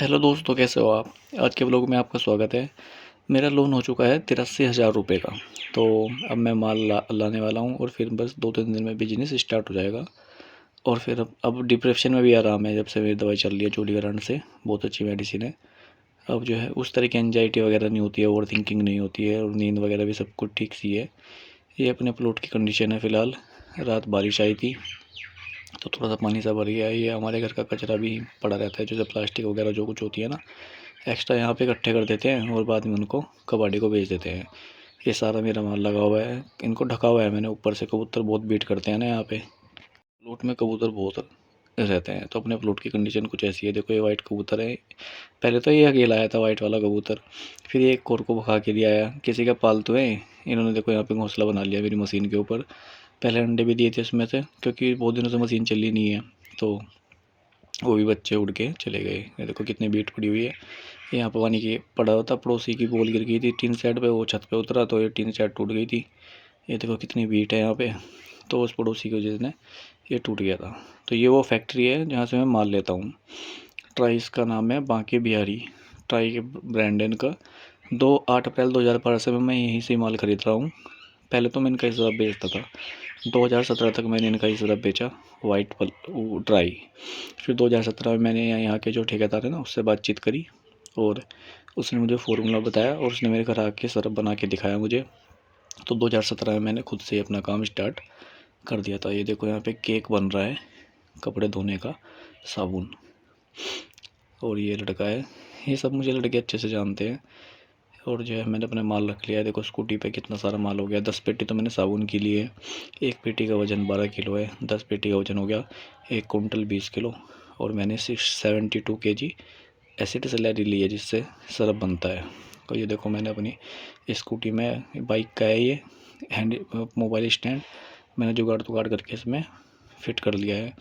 Hello दोस्तों, कैसे हो आप। आज के व्लॉग में आपका स्वागत है। मेरा लोन हो चुका है 83,000 रुपये का। तो अब मैं माल लाने वाला हूँ और फिर बस 2-3 दिन में बिजनेस स्टार्ट हो जाएगा। और फिर अब डिप्रेशन में भी आराम है, जब से मेरी दवाई चल रही है चूड़ीकरण से। बहुत अच्छी मेडिसिन है। अब जो है उस तरह की एंजाइटी वगैरह नहीं होती है, ओवर थिंकिंग नहीं होती है, और नींद वगैरह भी सब कुछ ठीक सी है। ये अपने प्लॉट की कंडीशन है फ़िलहाल। रात बारिश आई थी तो थोड़ा सा पानी सा भर गया है। ये हमारे घर का कचरा भी पड़ा रहता है, जैसे प्लास्टिक वगैरह जो कुछ होती है ना, एक्स्ट्रा यहाँ पे इकट्ठे कर देते हैं और बाद में उनको कबाड़ी को बेच देते हैं। ये सारा मेरा माल लगा हुआ है, इनको ढका हुआ है मैंने ऊपर से। कबूतर बहुत बीट करते हैं ना यहाँ पे, प्लॉट में कबूतर बहुत रहते हैं। तो अपने प्लॉट की कंडीशन कुछ ऐसी है। देखो ये वाइट कबूतर है। पहले तो ये अकेला आया था वाइट वाला कबूतर, फिर ये एक और को भगा के दिया आया, किसी का पालतू है। इन्होंने देखो यहाँ पे घोंसला बना लिया मेरी मशीन के ऊपर। पहले अंडे भी दिए थे इसमें से, क्योंकि बहुत दिनों से मशीन चली नहीं है, तो वो भी बच्चे उड़ के चले गए। ये देखो कितनी बीट पड़ी हुई है। यहाँ पे पानी की पड़ा हुआ था, पड़ोसी की बॉल गिर गई थी टीन सेट पे, वो छत पे उतरा तो ये टीन सेट टूट गई थी। ये देखो कितनी बीट है यहाँ पे। तो उस पड़ोसी की वजह से ये टूट गया था। तो ये वो फैक्ट्री है जहाँ से मैं माल लेता हूँ। ट्राई इसका नाम है, बांके बिहारी ट्राई के ब्रांड है इनका। 8 अप्रैल 2012 से मैं यहीं से माल खरीद रहा हूँ। पहले तो मैं इनका ही सिरप बेचता था। 2017 तक मैंने इनका ही सिरप बेचा, वाइट पल ड्राई। फिर 2017 में मैंने यहाँ के जो ठेकेदार है ना, उससे बातचीत करी और उसने मुझे फार्मूला बताया और उसने मेरे घर आके सिरप बना के दिखाया मुझे। तो 2017 में मैंने खुद से अपना काम स्टार्ट कर दिया था। ये देखो यहाँ पे केक बन रहा है, कपड़े धोने का साबुन। और ये लड़का है, ये सब मुझे लड़के अच्छे से जानते हैं। और जो है मैंने अपने माल रख लिया है। देखो स्कूटी पे कितना सारा माल हो गया। 10 पेटी तो मैंने साबुन की ली है। एक पेटी का वज़न 12 किलो है। 10 पेटी का वज़न हो गया 1 कुंटल 20 किलो। और मैंने 672 kg एसिड सैलेरी ली है, जिससे सरफ बनता है। तो ये देखो मैंने अपनी स्कूटी में, बाइक का है ये हैंड मोबाइल स्टैंड, मैंने जुगाड़ करके इसमें फ़िट कर लिया है।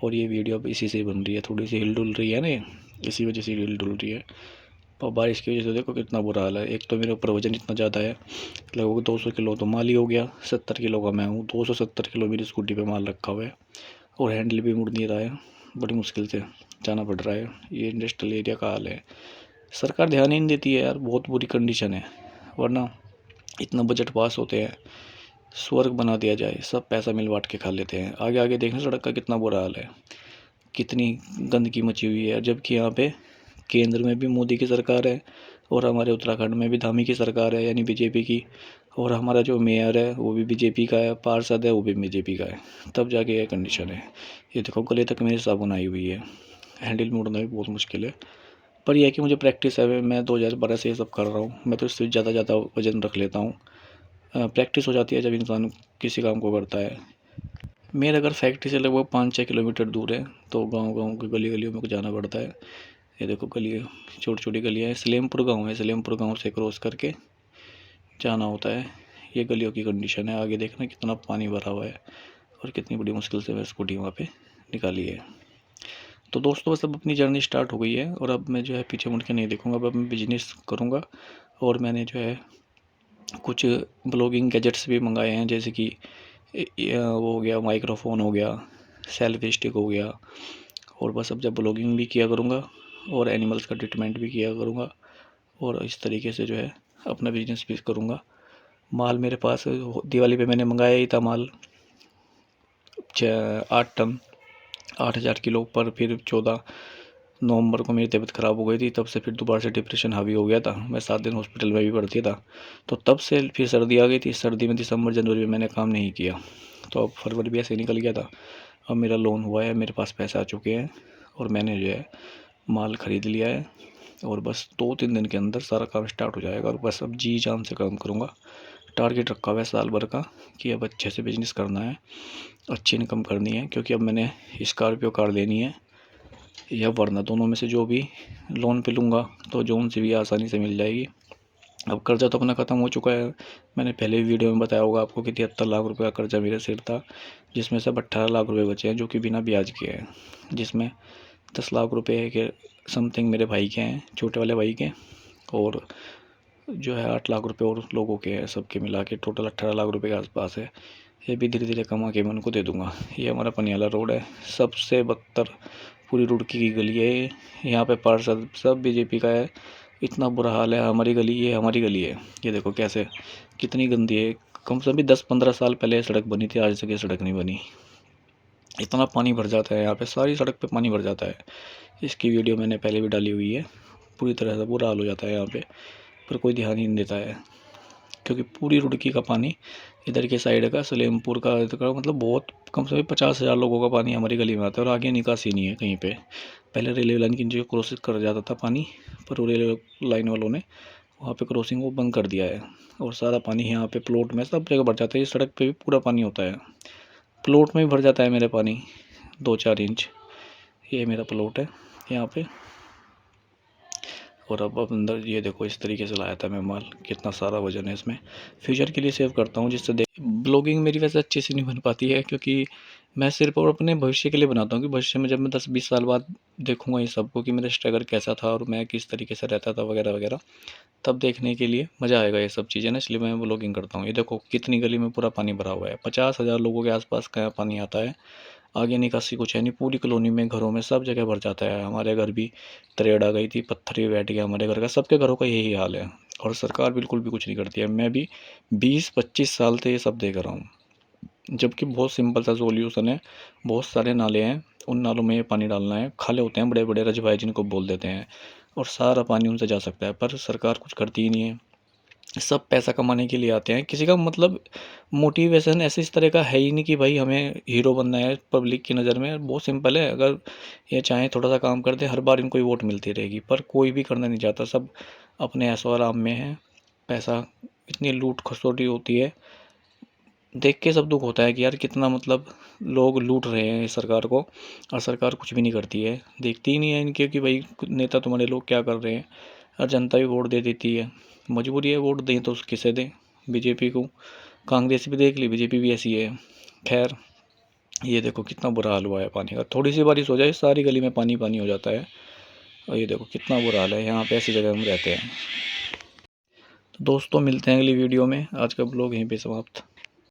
और ये वीडियो अब इसी से बन रही है। थोड़ी सी हिल डुल रही है ना, इसी वजह से हिल डुल रही है। और बारिश की वजह से देखो कितना बुरा हाल है। एक तो मेरे ऊपर वज़न इतना ज़्यादा है, लगभग 200 किलो तो माल ही हो गया। 70 किलो का मैं हूँ, 270 किलो मेरी स्कूटी पे माल रखा हुआ है। और हैंडल भी मुड़ नहीं रहा है, बड़ी मुश्किल से जाना पड़ रहा है। ये इंडस्ट्रियल एरिया का हाल है। सरकार ध्यान ही नहीं देती है यार, बहुत बुरी कंडीशन है। वरना इतना बजट पास होते हैं, स्वर्ग बना दिया जाए, सब पैसा मिल बांट के खा लेते हैं। आगे आगे देखना सड़क का कितना बुरा हाल है, कितनी गंदगी मची हुई है। जबकि यहाँ पे केंद्र में भी मोदी की सरकार है और हमारे उत्तराखंड में भी धामी की सरकार है, यानी बीजेपी की। और हमारा जो मेयर है वो भी बीजेपी का है, पार्षद है वो भी बीजेपी का है। तब जाके ये कंडीशन है। ये देखो गले तक मेरी साबुन आई हुई है, हैंडल मोड़ना भी बहुत मुश्किल है। पर यह है कि मुझे प्रैक्टिस है, मैं 2012 से ये सब कर रहा हूँ। मैं तो इससे ज़्यादा ज़्यादा वजन रख लेता हूँ। प्रैक्टिस हो जाती है जब इंसान किसी काम को करता है। मेरे घर फैक्ट्री से लगभग 5-6 किलोमीटर दूर है, तो गाँव की गली गलियों में जाना पड़ता है। ये देखो गली, छोटी छोटी गलियाँ हैं। सलेमपुर गाँव है, सलेमपुर गाँव से क्रॉस करके जाना होता है। ये गलियों की कंडीशन है। आगे देखना कितना पानी भरा हुआ है और कितनी बड़ी मुश्किल से मैं स्कूटी वहाँ पे निकाली है। तो दोस्तों बस अब अपनी जर्नी स्टार्ट हो गई है और अब मैं जो है पीछे मुड़ के नहीं देखूँगा। अब मैं बिजनेस करूँगा। और मैंने जो है कुछ ब्लॉगिंग गैजेट्स भी मंगाए हैं, जैसे कि वो हो गया, माइक्रोफोन हो गया, सेल्फी स्टिक हो गया। और बस अब जब ब्लॉगिंग भी किया करूँगा और एनिमल्स का ट्रीटमेंट भी किया करूँगा, और इस तरीके से जो है अपना बिजनेस भी करूँगा। माल मेरे पास दिवाली पे मैंने मंगाया ही था माल, 8 टन 8,000 किलो पर। फिर 14 नवंबर को मेरी तबीयत ख़राब हो गई थी, तब से फिर दोबारा से डिप्रेशन हावी हो गया था। मैं 7 दिन हॉस्पिटल में भी भर्ती था। तो तब से फिर सर्दी आ गई थी। सर्दी में दिसंबर जनवरी में मैंने काम नहीं किया, तो अब फरवरी भी ऐसे निकल गया था। अब मेरा लोन हुआ है, मेरे पास पैसे आ चुके हैं और मैंने जो है माल ख़रीद लिया है। और बस 2-3 दिन के अंदर सारा काम स्टार्ट हो जाएगा। और बस अब जी जान से काम करूँगा। टारगेट रखा हुआ है साल भर का कि अब अच्छे से बिजनेस करना है, अच्छी इनकम करनी है। क्योंकि अब मैंने स्कॉर्पियो कार लेनी है या वरना, दोनों में से जो भी लोन पे लूँगा तो जोन से भी आसानी से मिल जाएगी। अब कर्ज़ा तो अपना ख़त्म हो चुका है। मैंने पहले वीडियो में बताया होगा आपको कि 73 लाख रुपए का कर्ज़ा मेरे सिर था, जिसमें से अब 18 लाख रुपए बचे हैं जो कि बिना ब्याज के हैं। जिसमें 10 लाख रुपए के समथिंग मेरे भाई के हैं, छोटे वाले भाई के। और जो है 8 लाख रुपए और लोगों के हैं, सबके मिला के टोटल 18 लाख रुपए के आसपास है। ये भी धीरे धीरे कमा के मैं उनको दे दूँगा। ये हमारा पनियाला रोड है, सबसे बदतर पूरी रुड़की की गली है। यहाँ पे पार्षद सब बीजेपी का है। इतना बुरा हाल है। हमारी गली, ये हमारी गली है। ये देखो कैसे, कितनी गंदी है। कम से कम भी 10-15 साल पहले ये सड़क बनी थी, आज तक ये सड़क नहीं बनी। इतना पानी भर जाता है यहाँ पे, सारी सड़क पे पानी भर जाता है। इसकी वीडियो मैंने पहले भी डाली हुई है। पूरी तरह से बुरा हाल हो जाता है यहाँ पे, पर कोई ध्यान ही नहीं देता है, क्योंकि पूरी रुड़की का पानी इधर के साइड का, सलेमपुर का, इधर का, मतलब बहुत कम से कम 50,000 लोगों का पानी हमारी गली में आता है और आगे निकासी नहीं है कहीं पे। पहले रेलवे लाइन की जो क्रॉसिंग कर जाता था पानी, पर वो रेलवे लाइन वालों ने वहाँ पे क्रॉसिंग को बंद कर दिया है और सारा पानी यहाँ पे प्लॉट में सब जगह भर जाता है। ये सड़क पे भी पूरा पानी होता है, प्लॉट में भी भर जाता है मेरे पानी 2-4 इंच। ये मेरा प्लॉट है यहाँ पे। और अब अंदर ये देखो, इस तरीके से लाया था मैं माल, कितना सारा वजन है इसमें। फ्यूचर के लिए सेव करता हूँ, जिससे ब्लॉगिंग मेरी वैसे अच्छी से नहीं बन पाती है, क्योंकि मैं सिर्फ और अपने भविष्य के लिए बनाता हूँ कि भविष्य में जब मैं 10-20 साल बाद देखूंगा ये सबको कि मेरा स्ट्रगल कैसा था और मैं किस तरीके से रहता था वगैरह वगैरह, तब देखने के लिए मज़ा आएगा ये सब चीज़ें ना, इसलिए मैं ब्लॉगिंग करता हूँ। ये देखो कितनी गली में पूरा पानी भरा हुआ है, 50,000 लोगों के आसपास का पानी आता है। आगे निकासी कुछ है नहीं, पूरी कॉलोनी में, घरों में, सब जगह भर जाता है। हमारे घर भी तरेड़ आ गई थी, पत्थर भी बैठ गया हमारे घर का, सबके घरों का यही हाल है। और सरकार बिल्कुल भी कुछ नहीं करती है। मैं भी 20-25 साल से ये सब देख रहा हूँ, जबकि बहुत सिंपल सा सॉल्यूशन है। बहुत सारे नाले हैं, उन नालों में ये पानी डालना है। खाले होते हैं बड़े बड़े रजवाए जिनको बोल देते हैं, और सारा पानी उनसे जा सकता है, पर सरकार कुछ करती ही नहीं है। सब पैसा कमाने के लिए आते हैं। किसी का मतलब मोटिवेशन ऐसे इस तरह का है ही नहीं कि भाई हमें हीरो बनना है पब्लिक की नज़र में। बहुत सिंपल है, अगर ये चाहें थोड़ा सा काम कर दें, हर बार इनको ही वोट मिलती रहेगी, पर कोई भी करना नहीं चाहता। सब अपने ऐशो आराम में है। पैसा, इतनी लूट खसोटी होती है, देख के सब दुख होता है कि यार कितना मतलब लोग लूट रहे हैं इस सरकार को, और सरकार कुछ भी नहीं करती है, देखती ही नहीं है इनके कि भाई नेता तुम्हारे लोग क्या कर रहे हैं। और जनता भी वोट दे देती है, मजबूरी है, वोट दें तो किसे दें, बीजेपी को। कांग्रेस भी देख ली, बीजेपी भी ऐसी है। खैर, ये देखो कितना बुरा हाल हुआ है पानी का। थोड़ी सी बारिश हो जाए सारी गली में पानी पानी हो जाता है। और ये देखो कितना बुरा हाल है यहाँ पे, ऐसी जगह हम रहते हैं। तो दोस्तों, मिलते हैं अगली वीडियो में। आज का ब्लॉग यहीं पे समाप्त।